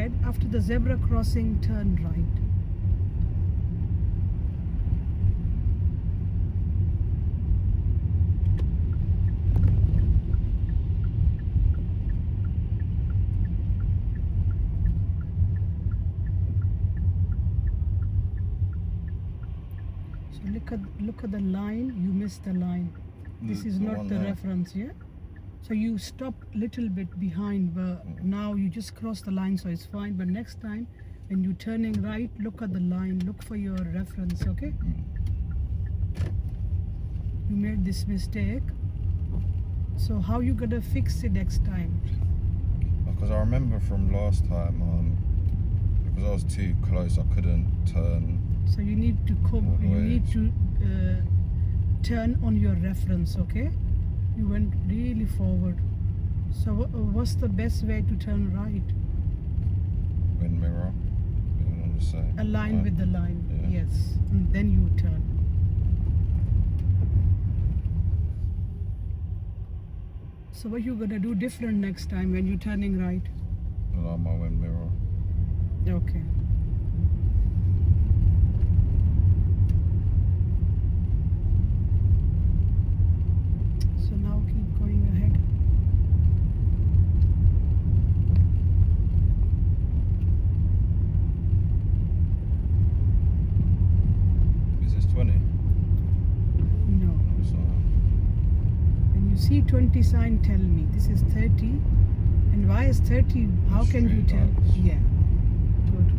ahead. After the zebra crossing, turn right. So look at the line. You missed the line. This is The not one the there. reference, yeah? So you stop little bit behind, but now you just cross the line, so it's fine. But next time, when you're turning right, look at the line. Look for your reference, okay? You made this mistake. So how you gonna fix it next time? Because I remember from last time, because I was too close, I couldn't turn. So you need to come. You need to turn on your reference, okay? You went really forward. So what's the best way to turn right? Wind mirror. Being on the same. Align with the line. Yeah. Yes. And then you turn. So what you gonna do different next time when you're turning right? Align my wind mirror. Okay. So now keep going ahead. Is this 20? No. So, When you see 20 sign, tell me. This is 30. And why is 30? How can you Street tell? lights. Yeah. Good.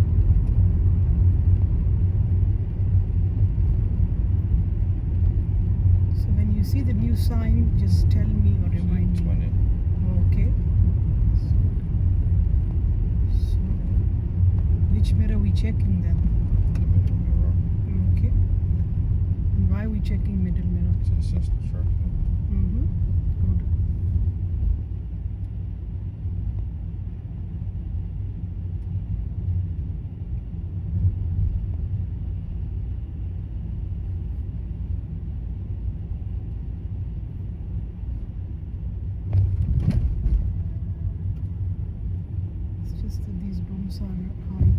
So when you see the new sign, just tell me or remind me. 20. Okay. So, which mirror we checking then? The middle mirror. Okay. And why we checking middle mirror? To assess the traffic. Mm-hmm. Good. It's just that these bumps are high.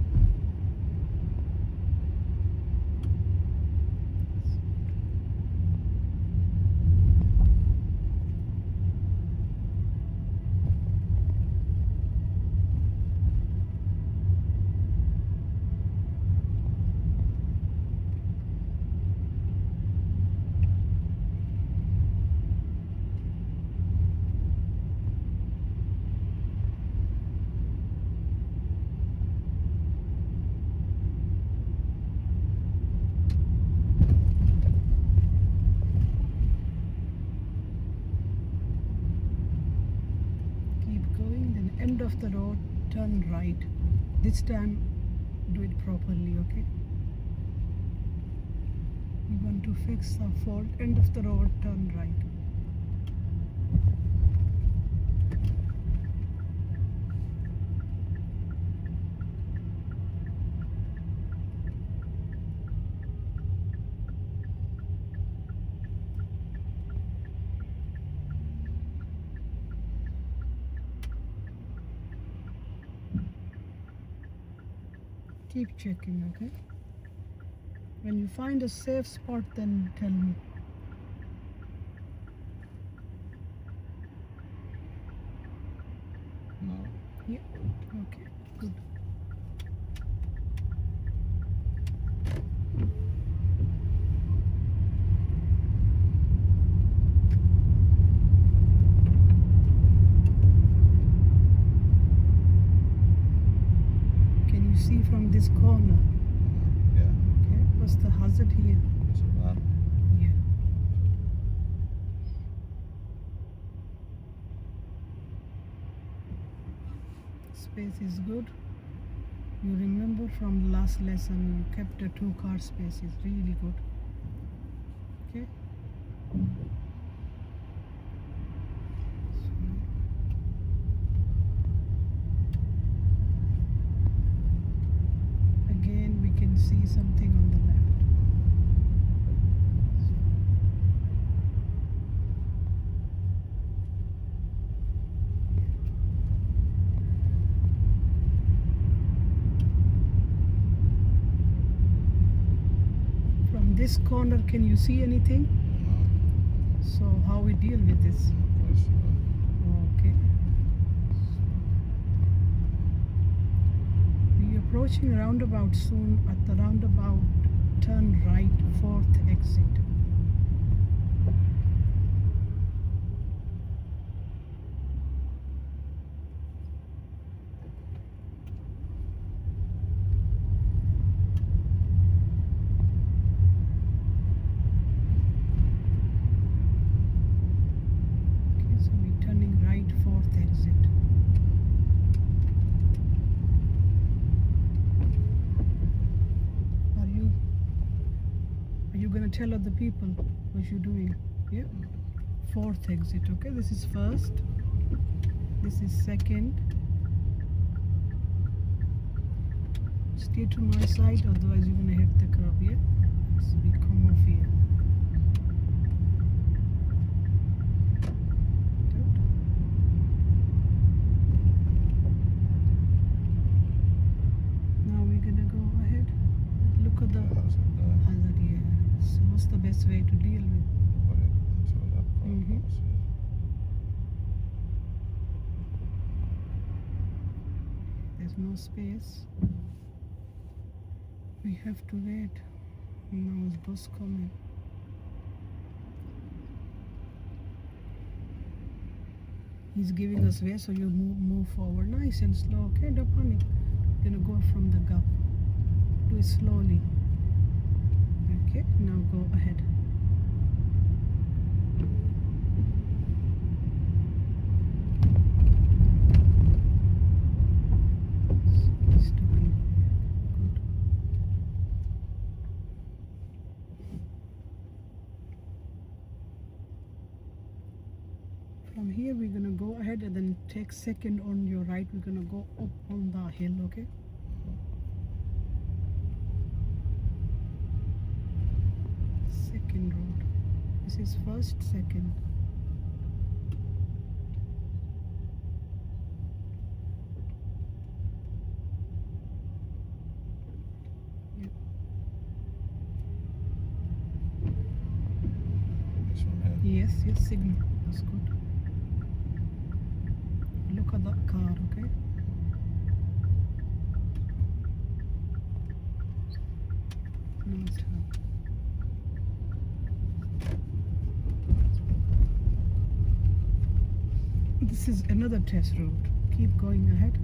Keep going, then end of the road, turn right. This time, do it properly, okay? We want to fix the fault. End of the road, turn right. Keep checking, okay? When you find a safe spot, then tell me. No. Yeah. Okay. Good. Can you see from this corner? Yeah. Okay. What's the hazard here? It's a van. Yeah. Space is good. You remember from the last lesson, you kept the 2 car spaces. Really good. Okay. Again, we can see something on the left. this corner, can you see anything? No. So how we deal with this? Go slow. Okay. We approaching roundabout soon. At the roundabout, turn right, 4th exit. Okay, so we're turning right, 4th exit. Are you gonna tell other people what you're doing? Yeah. 4th exit. Okay, this is first. This is second. Stay to my side, otherwise you're gonna hit the curb. Yeah. So we come off here. Good. Now we're gonna go ahead. Look at the How's it there? hazard here. So what's the best way to deal with? Put it until that car Mhm. passes. There's no space. We have to wait. Now is bus coming. He's giving us way, so you move forward nice and slow. Okay, don't panic. Gonna go from the gap. Do it slowly. Okay, now go ahead. Stopping. Good. From here we're gonna go ahead and then take second on your right. We're gonna go up on the hill. Okay. Second road. This is first, second. Yep. This one here. Yes, signal. That's good. Look at that car, okay? Now turn. This is another test route. Keep going ahead.